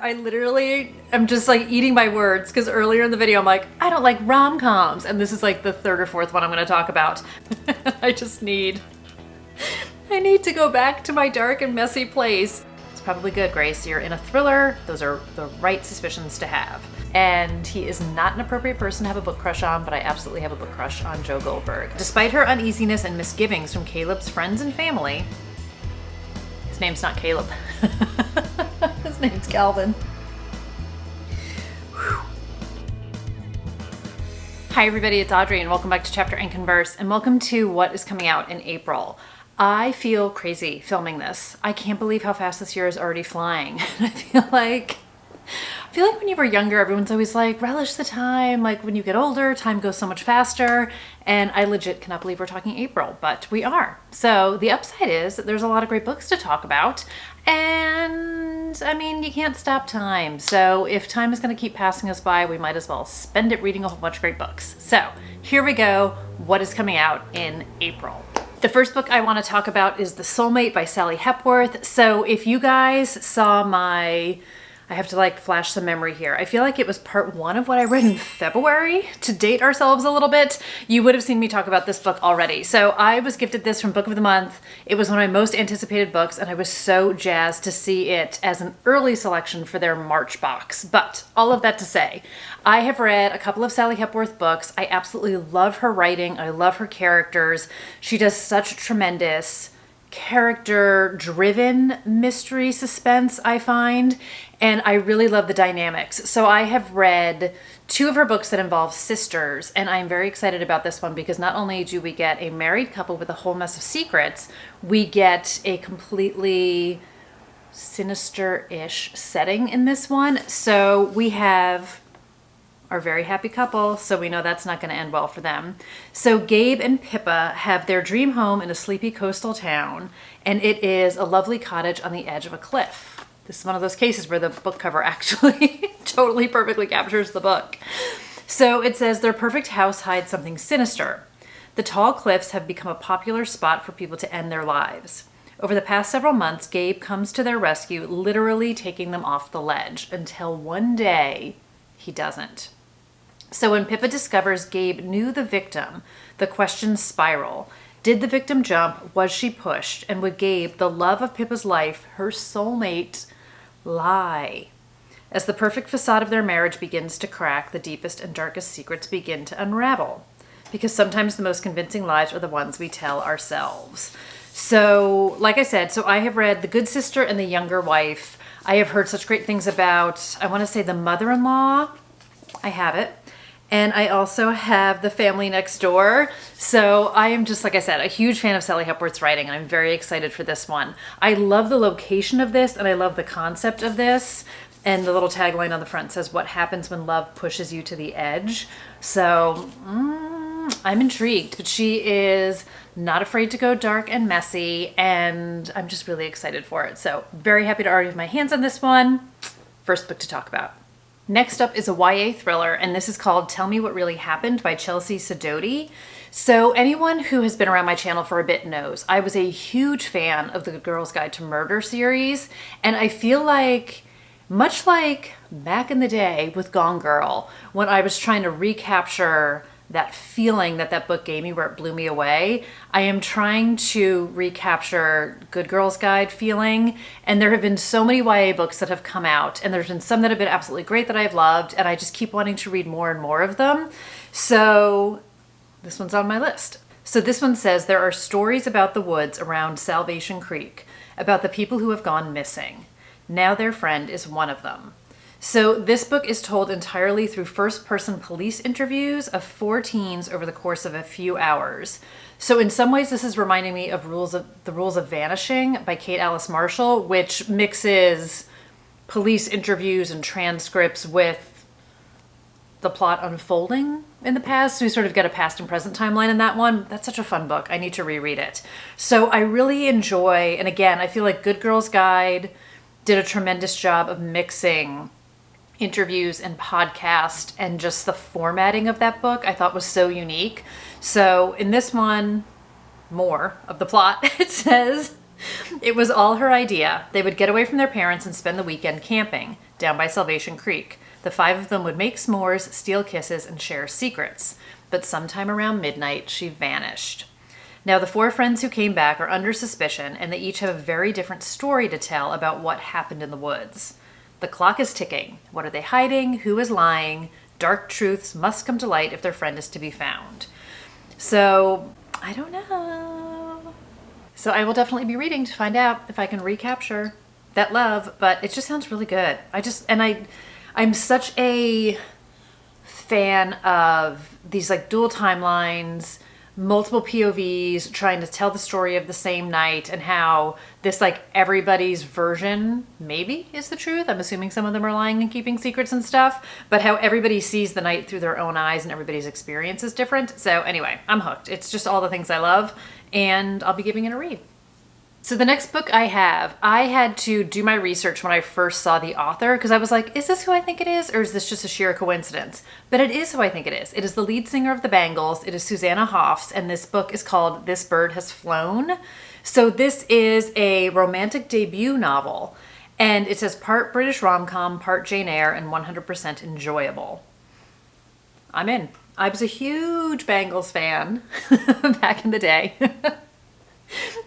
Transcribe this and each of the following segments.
I literally am just like eating my words because earlier in the video I'm like, I don't like rom-coms, and this is like the third or fourth one I'm going to talk about. I need to go back to my dark and messy place. It's probably good, Grace. You're in a thriller. Those are the right suspicions to have. And he is not an appropriate person to have a book crush on, but I absolutely have a book crush on Joe Goldberg. Despite her uneasiness and misgivings from Caleb's friends and family, his name's not Caleb. His name's Calvin. Whew. Hi everybody, it's Audrey and welcome back to Chapter and Converse and welcome to what is coming out in April. I feel crazy filming this. I can't believe how fast this year is already flying. I feel like when you were younger, everyone's always like, relish the time. Like when you get older, time goes so much faster. And I legit cannot believe we're talking April, but we are. So the upside is that there's a lot of great books to talk about. And I mean, you can't stop time. So if time is going to keep passing us by, we might as well spend it reading a whole bunch of great books. So here we go. What is coming out in April? The first book I want to talk about is The Soulmate by Sally Hepworth. So if you guys saw I have to like flash some memory here. I feel like it was part one of what I read in February to date ourselves a little bit. You would have seen me talk about this book already. So I was gifted this from Book of the Month. It was one of my most anticipated books and I was so jazzed to see it as an early selection for their March box. But all of that to say, I have read a couple of Sally Hepworth books. I absolutely love her writing. I love her characters. She does such tremendous character-driven mystery suspense, I find, and I really love the dynamics. So I have read two of her books that involve sisters, and I'm very excited about this one because not only do we get a married couple with a whole mess of secrets, we get a completely sinister-ish setting in this one. So we have our very happy couple, so we know that's not going to end well for them. So Gabe and Pippa have their dream home in a sleepy coastal town, and it is a lovely cottage on the edge of a cliff. This is one of those cases where the book cover actually totally perfectly captures the book. So it says their perfect house hides something sinister. The tall cliffs have become a popular spot for people to end their lives. Over the past several months, Gabe comes to their rescue, literally taking them off the ledge, until one day he doesn't. So when Pippa discovers Gabe knew the victim, the questions spiral. Did the victim jump? Was she pushed? And would Gabe, the love of Pippa's life, her soulmate, lie? As the perfect facade of their marriage begins to crack, the deepest and darkest secrets begin to unravel. Because sometimes the most convincing lies are the ones we tell ourselves. So, like I said, so I have read The Good Sister and The Younger Wife. I have heard such great things about, I want to say, The Mother-in-Law. I have it. And I also have The Family Next Door. So I am just, like I said, a huge fan of Sally Hepworth's writing, and I'm very excited for this one. I love the location of this, and I love the concept of this. And the little tagline on the front says, what happens when love pushes you to the edge? So I'm intrigued, but she is not afraid to go dark and messy, and I'm just really excited for it. So very happy to already have my hands on this one. First book to talk about. Next up is a YA thriller, and this is called Tell Me What Really Happened by Chelsea Sidoti. So anyone who has been around my channel for a bit knows I was a huge fan of the Girl's Guide to Murder series, and I feel like, much like back in the day with Gone Girl, when I was trying to recapture that feeling that that book gave me where it blew me away, I am trying to recapture Good Girl's Guide feeling. And there have been so many YA books that have come out, and there's been some that have been absolutely great that I've loved, and I just keep wanting to read more and more of them. So this one's on my list. So this one says, there are stories about the woods around Salvation Creek, about the people who have gone missing. Now their friend is one of them. So this book is told entirely through first-person police interviews of 4 teens over the course of a few hours. So in some ways, this is reminding me of The Rules of Vanishing by Kate Alice Marshall, which mixes police interviews and transcripts with the plot unfolding in the past. So we sort of get a past and present timeline in that one. That's such a fun book. I need to reread it. So I really enjoy, and again, I feel like Good Girl's Guide did a tremendous job of mixing interviews and podcast, and just the formatting of that book I thought was so unique. So in this one, more of the plot. It says, It was all her idea. They would get away from their parents and spend the weekend camping down by Salvation Creek. The 5 of them would make s'mores, steal kisses, and share secrets. But sometime around midnight, she vanished. Now, the 4 friends who came back are under suspicion, and they each have a very different story to tell about what happened in the woods. The clock is ticking. What are they hiding? Who is lying? Dark truths must come to light if their friend is to be found. So, I don't know. So I will definitely be reading to find out if I can recapture that love, but it just sounds really good. I'm such a fan of these like dual timelines, multiple POVs, trying to tell the story of the same night, and how this like everybody's version maybe is the truth. I'm assuming some of them are lying and keeping secrets and stuff, but how everybody sees the night through their own eyes and everybody's experience is different. So anyway, I'm hooked. It's just all the things I love, and I'll be giving it a read. So the next book I had to do my research when I first saw the author, because I was like, is this who I think it is, or is this just a sheer coincidence? But it is who I think it is. It is the lead singer of the Bangles. It is Susanna Hoffs, and this book is called This Bird Has Flown. So this is a romantic debut novel, and it says part British rom-com, part Jane Eyre, and 100% enjoyable. I'm in. I was a huge Bangles fan back in the day.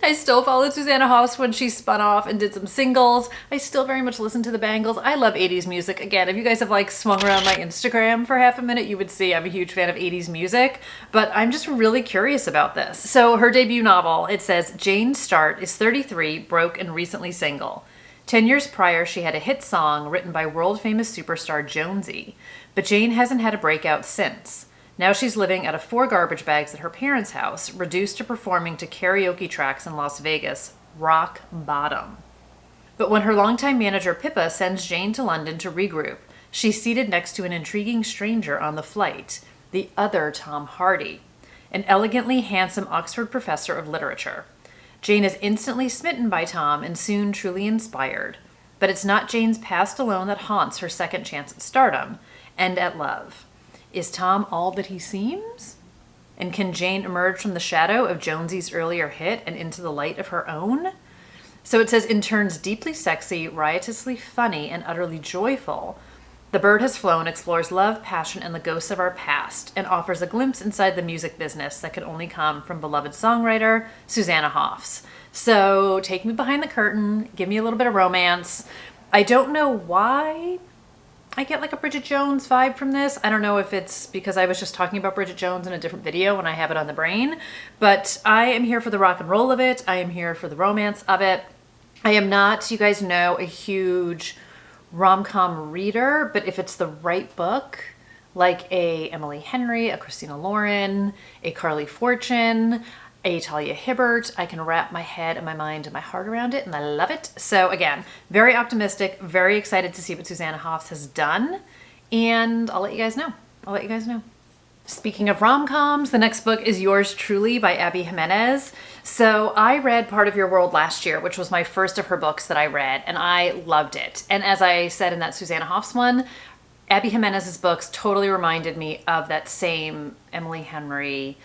I still followed Susanna Hoffs when she spun off and did some singles. I still very much listen to the Bangles. I love 80s music. Again, if you guys have like swung around my Instagram for half a minute, you would see I'm a huge fan of 80s music, but I'm just really curious about this. So her debut novel, it says, Jane Start is 33, broke, and recently single. 10 years prior, she had a hit song written by world-famous superstar Jonesy, but Jane hasn't had a breakout since. Now she's living out of 4 garbage bags at her parents' house, reduced to performing to karaoke tracks in Las Vegas. Rock bottom. But when her longtime manager Pippa sends Jane to London to regroup, she's seated next to an intriguing stranger on the flight, the other Tom Hardy, an elegantly handsome Oxford professor of literature. Jane is instantly smitten by Tom and soon truly inspired. But it's not Jane's past alone that haunts her second chance at stardom and at love. Is Tom all that he seems? And can Jane emerge from the shadow of Jonesy's earlier hit and into the light of her own? So it says, in turns deeply sexy, riotously funny, and utterly joyful, The Bird Has Flown explores love, passion, and the ghosts of our past, and offers a glimpse inside the music business that can only come from beloved songwriter Susanna Hoffs. So take me behind the curtain, give me a little bit of romance. I don't know why I get like a Bridget Jones vibe from this. I don't know if it's because I was just talking about Bridget Jones in a different video and I have it on the brain, but I am here for the rock and roll of it. I am here for the romance of it. I am not, you guys know, a huge rom-com reader, but if it's the right book, like a Emily Henry, a Christina Lauren, a Carly Fortune, a Talia Hibbert, I can wrap my head and my mind and my heart around it, and I love it. So again, very optimistic, very excited to see what Susanna Hoffs has done, and I'll let you guys know. Speaking of rom-coms, the next book is Yours Truly by Abby Jimenez. So I read Part of Your World last year, which was my first of her books that I read, and I loved it. And as I said in that Susanna Hoffs one, Abby Jimenez's books totally reminded me of that same Emily Henry,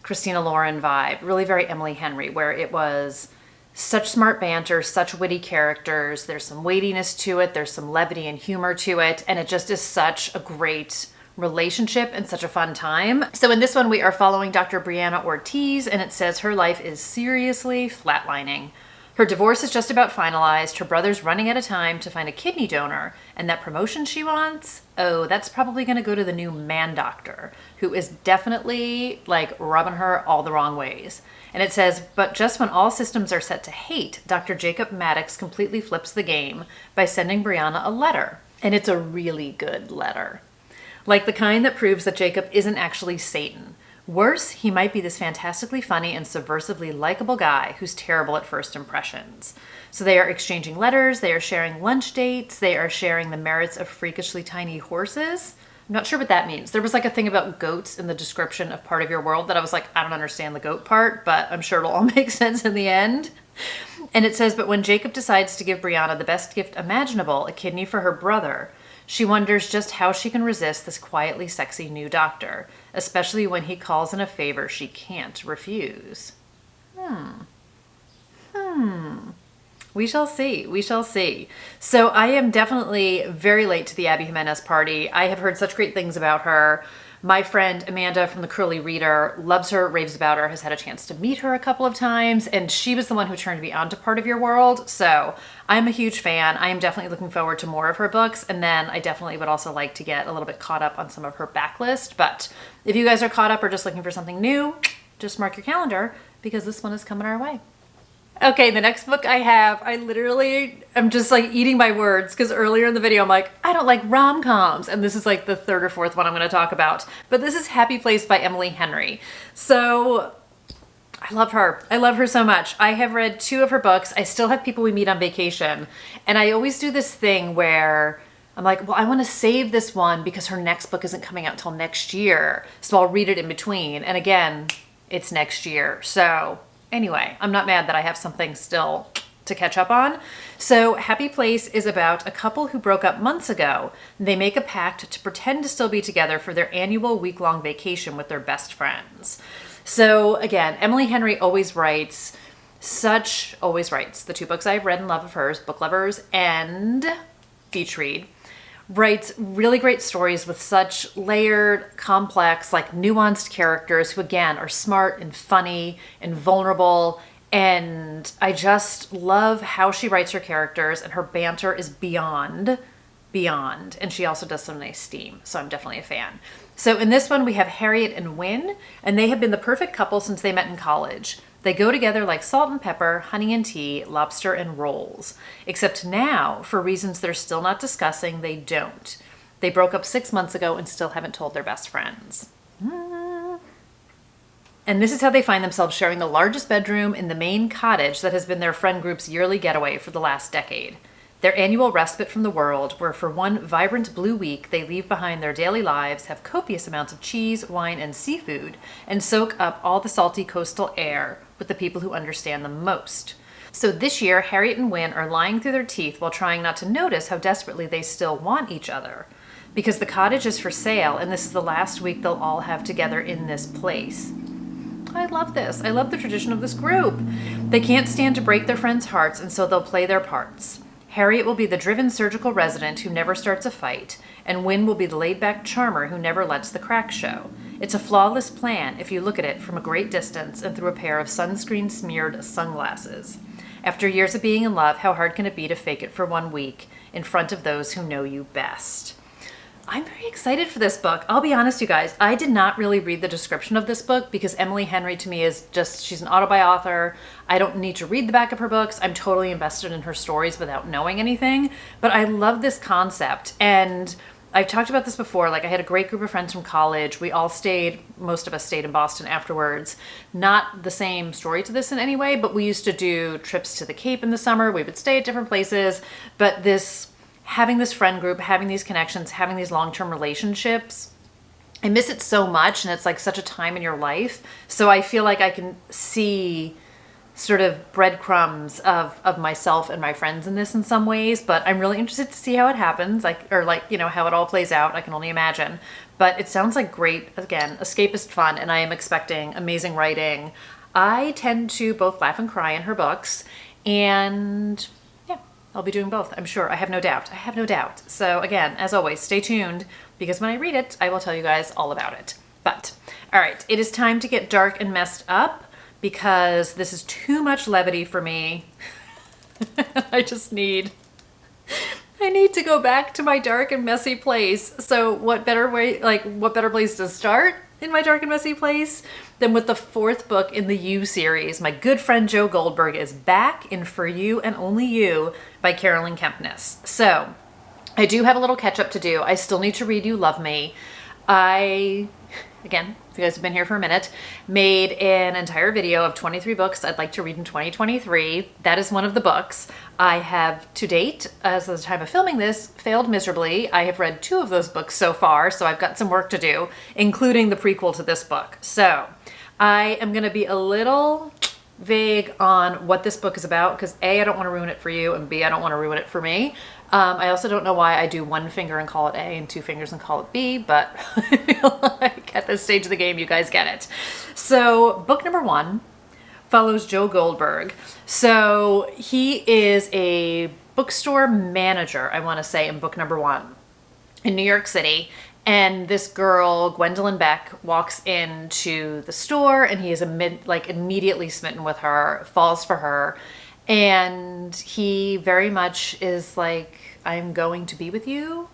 Christina Lauren vibe, really very Emily Henry, where it was such smart banter, such witty characters, there's some weightiness to it, there's some levity and humor to it, and it just is such a great relationship and such a fun time. So in this one, we are following Dr. Brianna Ortiz, and it says her life is seriously flatlining. Her divorce is just about finalized, her brother's running out of time to find a kidney donor, and that promotion she wants, oh, that's probably gonna go to the new man doctor, who is definitely like rubbing her all the wrong ways. And it says, but just when all systems are set to hate, Dr. Jacob Maddox completely flips the game by sending Brianna a letter. And it's a really good letter. Like the kind that proves that Jacob isn't actually Satan. Worse, he might be this fantastically funny and subversively likable guy who's terrible at first impressions. So they are exchanging letters, they are sharing lunch dates, they are sharing the merits of freakishly tiny horses. I'm not sure what that means. There was like a thing about goats in the description of Part of Your World that I was like, I don't understand the goat part, but I'm sure it'll all make sense in the end. And it says, but when Jacob decides to give Brianna the best gift imaginable, a kidney for her brother, she wonders just how she can resist this quietly sexy new doctor, especially when he calls in a favor she can't refuse. We shall see. We shall see. So I am definitely very late to the Abby Jimenez party. I have heard such great things about her. My friend Amanda from the Curly Reader loves her, raves about her, has had a chance to meet her a couple of times, and she was the one who turned me on to Part of Your World. So I'm a huge fan. I am definitely looking forward to more of her books, and then I definitely would also like to get a little bit caught up on some of her backlist. But if you guys are caught up or just looking for something new, just mark your calendar because this one is coming our way. Okay, the next book I have, I'm just like eating my words because earlier in the video I'm like, I don't like rom-coms. And this is like the third or fourth one I'm going to talk about. But this is Happy Place by Emily Henry. So I love her. I love her so much. I have read 2 of her books. I still have people we meet on vacation. And I always do this thing where I'm like, well, I want to save this one because her next book isn't coming out till next year. So I'll read it in between. And again, it's next year. So anyway, I'm not mad that I have something still to catch up on. So Happy Place is about a couple who broke up months ago. They make a pact to pretend to still be together for their annual week-long vacation with their best friends. So again, Emily Henry always writes. The 2 books I've read and love of hers, Book Lovers and Beach Read, writes really great stories with such layered, complex, like nuanced characters who again are smart and funny and vulnerable. And I just love how she writes her characters, and her banter is beyond. And she also does some nice steam. So I'm definitely a fan. So in this one, we have Harriet and Wynne, and they have been the perfect couple since they met in college. They go together like salt and pepper, honey and tea, lobster and rolls. Except now, for reasons they're still not discussing, they don't. They broke up 6 months ago and still haven't told their best friends. And this is how they find themselves sharing the largest bedroom in the main cottage that has been their friend group's yearly getaway for the last decade. Their annual respite from the world, where for one vibrant blue week they leave behind their daily lives, have copious amounts of cheese, wine, and seafood, and soak up all the salty coastal air with the people who understand them most. So this year, Harriet and Wynne are lying through their teeth while trying not to notice how desperately they still want each other. Because the cottage is for sale, and this is the last week they'll all have together in this place. I love this. I love the tradition of this group. They can't stand to break their friends' hearts, and so they'll play their parts. Harriet will be the driven surgical resident who never starts a fight, and Wynne will be the laid-back charmer who never lets the cracks show. It's a flawless plan if you look at it from a great distance and through a pair of sunscreen-smeared sunglasses. After years of being in love, how hard can it be to fake it for 1 week in front of those who know you best? I'm very excited for this book. I'll be honest, you guys, I did not really read the description of this book because Emily Henry to me is just, she's an autobiography author. I don't need to read the back of her books. I'm totally invested in her stories without knowing anything. But I love this concept. And I've talked about this before. Like, I had a great group of friends from college. We all stayed, most of us stayed in Boston afterwards. Not the same story to this in any way, but we used to do trips to the Cape in the summer. We would stay at different places. But having this friend group, having these connections, having these long-term relationships, I miss it so much, and it's like such a time in your life. So I feel like I can see sort of breadcrumbs of myself and my friends in this in some ways, but I'm really interested to see how it happens, how it all plays out. I can only imagine. But it sounds like great, again, escapist fun, and I am expecting amazing writing. I tend to both laugh and cry in her books, and I'll be doing both, I'm sure. I have no doubt. I have no doubt. So again, as always, stay tuned because when I read it, I will tell you guys all about it. But, all right, it is time to get dark and messed up because this is too much levity for me. I need to go back to my dark and messy place. So what better place to start in my dark and messy place than with the 4th book in the You series. My good friend Joe Goldberg is back in For You and Only You by Carolyn Kempness. So I do have a little catch up to do. I still need to read You Love Me. Again, if you guys have been here for a minute, made an entire video of 23 books I'd like to read in 2023. That is one of the books. I have, to date, as of the time of filming this, failed miserably. I have read 2 of those books so far, so I've got some work to do, including the prequel to this book. So I am going to be a little vague on what this book is about because A, I don't want to ruin it for you, and B, I don't want to ruin it for me. I also don't know why I do 1 finger and call it A and 2 fingers and call it B, but I feel like at this stage of the game, you guys get it. So book number 1 follows Joe Goldberg. So he is a bookstore manager, I want to say, in book number 1 in New York City. And this girl, Gwendolyn Beck, walks into the store and he is immediately smitten with her, falls for her. And he very much is like, I'm going to be with you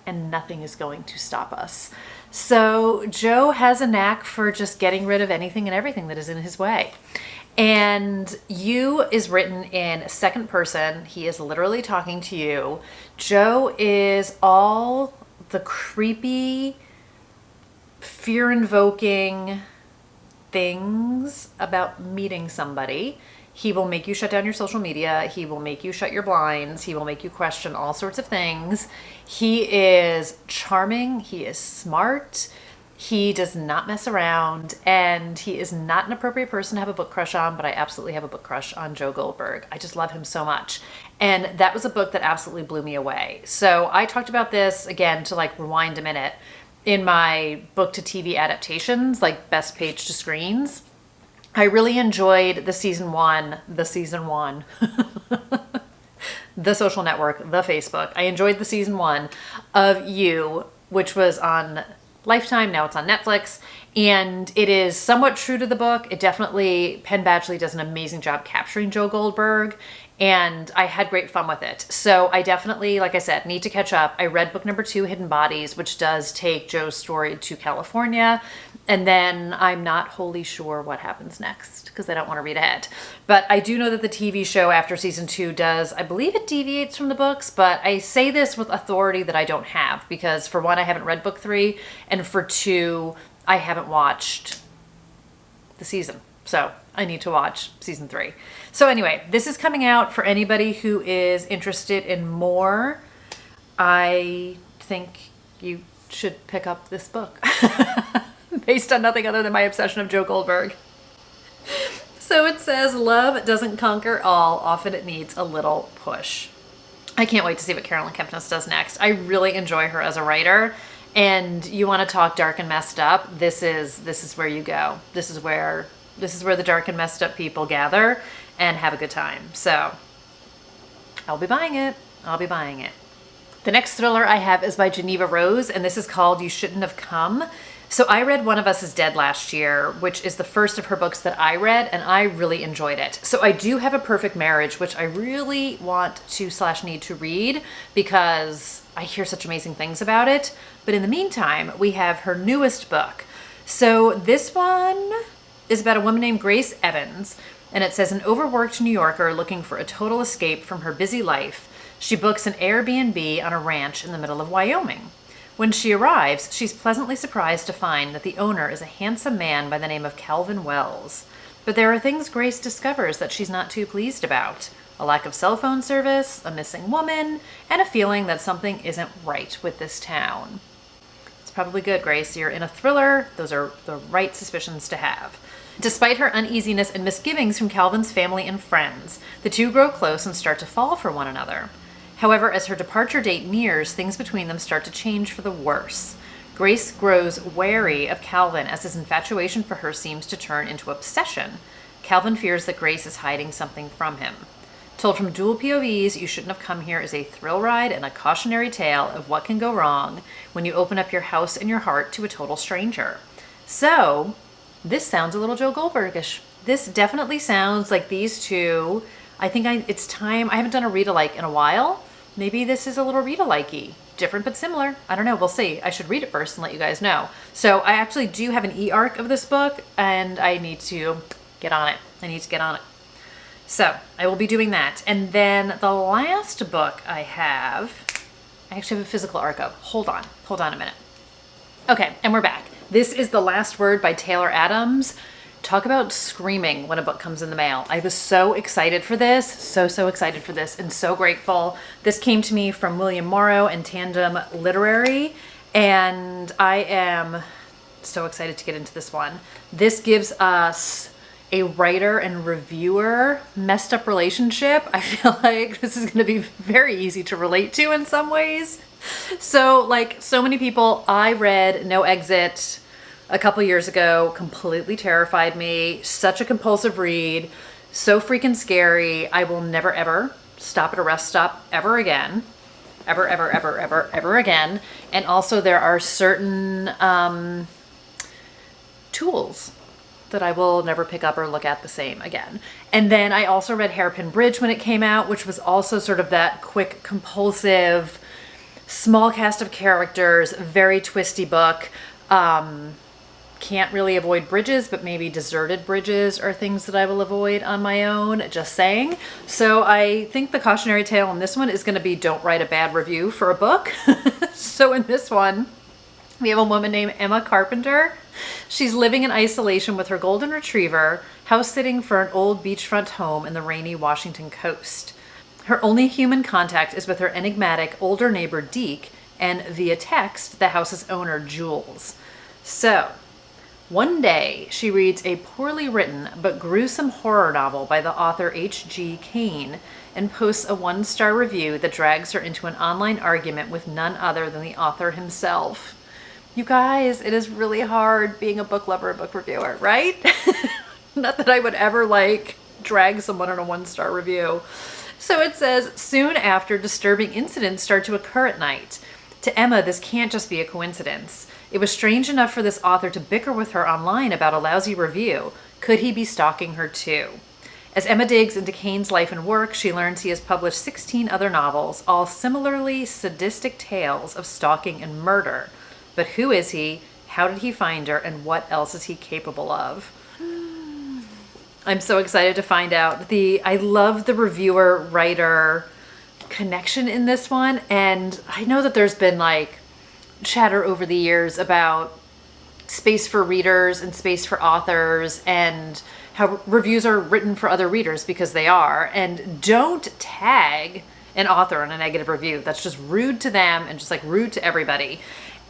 and nothing is going to stop us. So Joe has a knack for just getting rid of anything and everything that is in his way. And you is written in second person. He is literally talking to you. Joe is all the creepy, fear-invoking things about meeting somebody. He will make you shut down your social media. He will make you shut your blinds. He will make you question all sorts of things. He is charming. He is smart. He does not mess around, and he is not an appropriate person to have a book crush on, but I absolutely have a book crush on Joe Goldberg. I just love him so much. And that was a book that absolutely blew me away. So I talked about this, again, to like rewind a minute, in my book to TV adaptations, like best page to screens. I really enjoyed the season one, The Social Network, the Facebook. I enjoyed the season 1 of You, which was on Lifetime. Now it's on Netflix, and it is somewhat true to the book. It definitely, Penn Badgley does an amazing job capturing Joe Goldberg, and I had great fun with it. So I definitely, like I said, need to catch up. I read book number 2, Hidden Bodies, which does take Joe's story to California, and then I'm not wholly sure what happens next because I don't want to read ahead. But I do know that the TV show after season 2 does, I believe it deviates from the books, but I say this with authority that I don't have because for 1, I haven't read book 3, and for 2, I haven't watched the season. So I need to watch season 3. So anyway, this is coming out for anybody who is interested in more. I think you should pick up this book based on nothing other than my obsession of Joe Goldberg. So it says, love doesn't conquer all. Often it needs a little push. I can't wait to see what Carolyn Kempnes does next. I really enjoy her as a writer. And you want to talk dark and messed up, this is where you go. This is where the dark and messed up people gather and have a good time. So I'll be buying it. The next thriller I have is by Geneva Rose, and this is called You Shouldn't Have Come. So I read One of Us is Dead last year, which is the first of her books that I read, and I really enjoyed it. So I do have A Perfect Marriage, which I really want to / need to read because I hear such amazing things about it. But in the meantime, we have her newest book. So this one is about a woman named Grace Evans, and it says an overworked New Yorker looking for a total escape from her busy life. She books an Airbnb on a ranch in the middle of Wyoming. When she arrives, she's pleasantly surprised to find that the owner is a handsome man by the name of Calvin Wells. But there are things Grace discovers that she's not too pleased about. A lack of cell phone service, a missing woman, and a feeling that something isn't right with this town. It's probably good, Grace. You're in a thriller. Those are the right suspicions to have. Despite her uneasiness and misgivings from Calvin's family and friends, the two grow close and start to fall for one another. However, as her departure date nears, things between them start to change for the worse. Grace grows wary of Calvin as his infatuation for her seems to turn into obsession. Calvin fears that Grace is hiding something from him. Told from dual POVs, You Shouldn't Have Come Here is a thrill ride and a cautionary tale of what can go wrong when you open up your house and your heart to a total stranger. So, this sounds a little Joe Goldbergish. This definitely sounds like these two. I think it's time. I haven't done a read-alike in a while. Maybe this is a little read-alike-y. Different but similar. I don't know. We'll see. I should read it first and let you guys know. So I actually do have an e-arc of this book, and I need to get on it. So I will be doing that. And then the last book I actually have a physical arc of. Hold on a minute. Okay, and we're back. This is The Last Word by Taylor Adams. Talk about screaming when a book comes in the mail. I was so excited for this, so excited for this, and so grateful. This came to me from William Morrow and Tandem Literary, and I am so excited to get into this one. This gives us a writer and reviewer messed up relationship. I feel like this is going to be very easy to relate to in some ways. So like so many people, I read No Exit a couple years ago, completely terrified me. Such a compulsive read, so freaking scary. I will never ever stop at a rest stop ever again. Ever, ever, ever, ever, ever again. And also there are certain tools that I will never pick up or look at the same again. And then I also read Hairpin Bridge when it came out, which was also sort of that quick, compulsive, small cast of characters, very twisty book. Can't really avoid bridges, but maybe deserted bridges are things that I will avoid on my own, just saying. So I think the cautionary tale in this one is going to be don't write a bad review for a book. So in this one, we have a woman named Emma Carpenter. She's living in isolation with her golden retriever, house sitting for an old beachfront home in the rainy Washington coast. Her only human contact is with her enigmatic older neighbor Deke and, via text, the house's owner Jules. So one day, she reads a poorly written but gruesome horror novel by the author H.G. Cain and posts a 1-star review that drags her into an online argument with none other than the author himself. You guys, it is really hard being a book lover and book reviewer, right? Not that I would ever drag someone in a 1-star review. So it says, soon after, disturbing incidents start to occur at night. To Emma, this can't just be a coincidence. It was strange enough for this author to bicker with her online about a lousy review. Could he be stalking her too? As Emma digs into Cain's life and work, she learns he has published 16 other novels, all similarly sadistic tales of stalking and murder. But who is he? How did he find her? And what else is he capable of? I'm so excited to find out. I love the reviewer-writer connection in this one. And I know that there's been chatter over the years about space for readers and space for authors and how reviews are written for other readers, because they are. And don't tag an author in a negative review. That's just rude to them and just rude to everybody.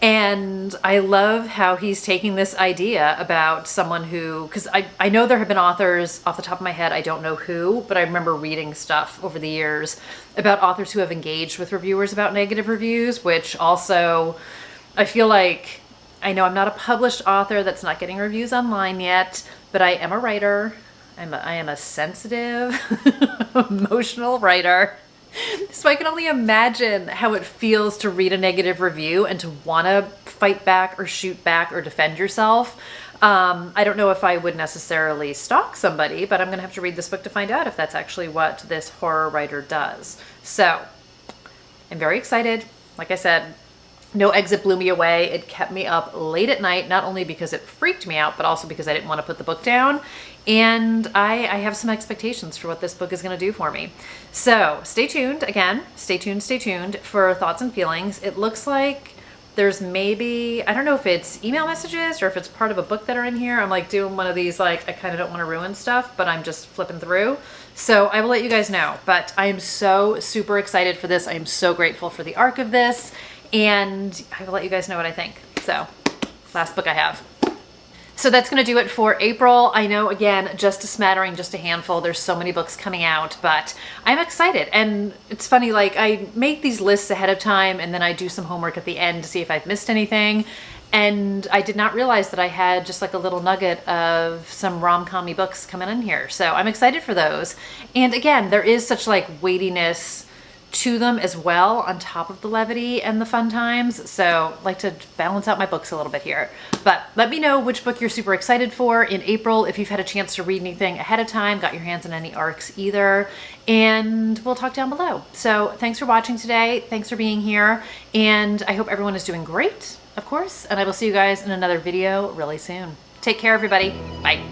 And I love how he's taking this idea about someone who, because I know there have been authors, off the top of my head, I don't know who, but I remember reading stuff over the years about authors who have engaged with reviewers about negative reviews, which also, I feel like, I know I'm not a published author that's not getting reviews online yet, but I am a writer. I am a sensitive, emotional writer. So I can only imagine how it feels to read a negative review and to want to fight back or shoot back or defend yourself. I don't know if I would necessarily stalk somebody, but I'm going to have to read this book to find out if that's actually what this horror writer does. So I'm very excited. Like I said, no exit blew me away. It kept me up late at night, not only because it freaked me out, but also because I didn't want to put the book down. And I have some expectations for what this book is going to do for me. So stay tuned, again, stay tuned for thoughts and feelings. It looks like there's maybe, I don't know if it's email messages or if it's part of a book that are in here. I'm doing one of these, I kind of don't want to ruin stuff, but I'm just flipping through. So I will let you guys know, but I am so super excited for this. I am so grateful for the arc of this, and I will let you guys know what I think. So last book I have. So that's going to do it for April. I know, again, just a smattering, just a handful. There's so many books coming out, but I'm excited. And it's funny, I make these lists ahead of time and then I do some homework at the end to see if I've missed anything. And I did not realize that I had just a little nugget of some rom-com-y books coming in here. So I'm excited for those. And again, there is such weightiness to them as well, on top of the levity and the fun times. So I like to balance out my books a little bit here. But let me know which book you're super excited for in April, if you've had a chance to read anything ahead of time, got your hands on any arcs either, and we'll talk down below. So thanks for watching today. Thanks for being here. And I hope everyone is doing great, of course, and I will see you guys in another video really soon. Take care, everybody. Bye.